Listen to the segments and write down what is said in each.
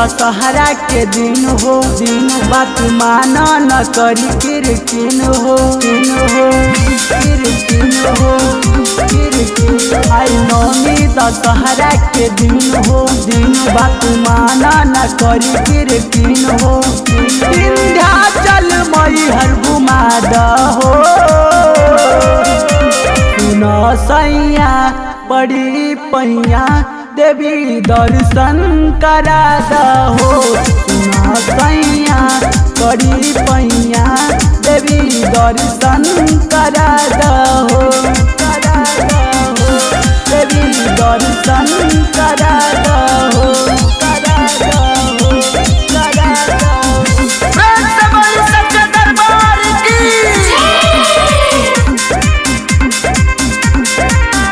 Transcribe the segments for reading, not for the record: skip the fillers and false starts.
दशहरा के दिन हो, दिन बात माना न करी किरकिन हो, किरकिन हो। आई नौमी दशहरा के दिन हो, दिन बात माना न करी किरकिन हो। विंध्याचल मैहर घुमा दहो, सुनो सैया बड़ी पैया देवी दर्शन करा दहो। सुनो सैया बड़ी पैया देवी दर्शन करा दहो, देवी दर्शन करा दहो, करा दहो, करा दहो।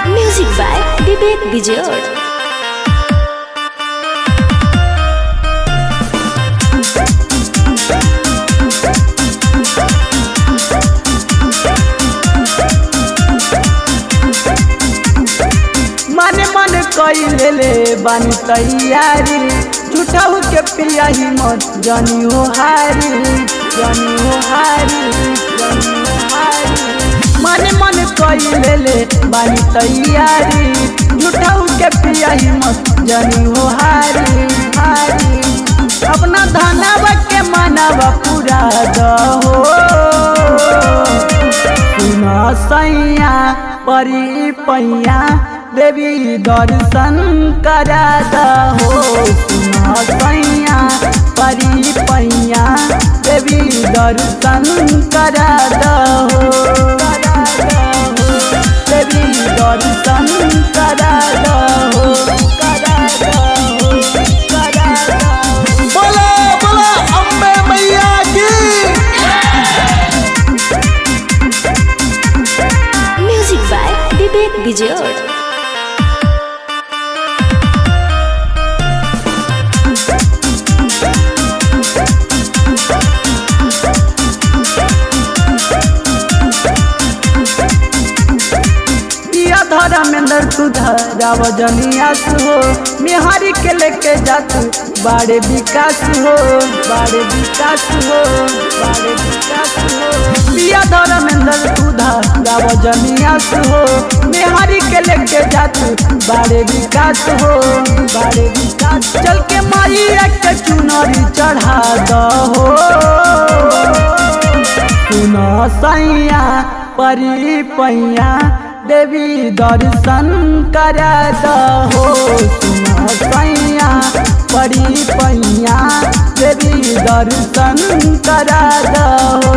म्यूजिक बाय विवेक विजय। मन कई ले बानी तैयारी, झूठाऊ के पिया ही मत जानी हो हारी, जानी हो हारी, जानी हो हारी। मन कई ले बानी तैयारी, झूठाऊ के पिया ही मत जानी हो हारी, हारी। अपना धनवा के मनवा पूरा दहो, सुनो सैया परी पैया देवी दर्शन करा दहो। सुनो सैया परी पैया देवी दर्शन करा दहो, करा दहो, देवी दर्शन करा दहो, करा दहो, करा दहो। बोला बोला अम्बे मैया की। म्यूजिक बाय विवेक विजय। धर्मेंद्र सुधराव जनियास हो, बिहारी के लेके जात बाड़े विकास हो, बाड़े विकास हो, बाड़े विकास हो। पिया धर्मेंद्र सुधराव जनियास हो, बिहारी के लेके जात बाड़े विकास हो, बाड़े विकास। चल के माइया के चुनरी चढ़ा दहो, सुनो सैया परी पैया देवी दर्शन करा दहो। सुनो सैया परी पैया देवी दर्शन करा दहो।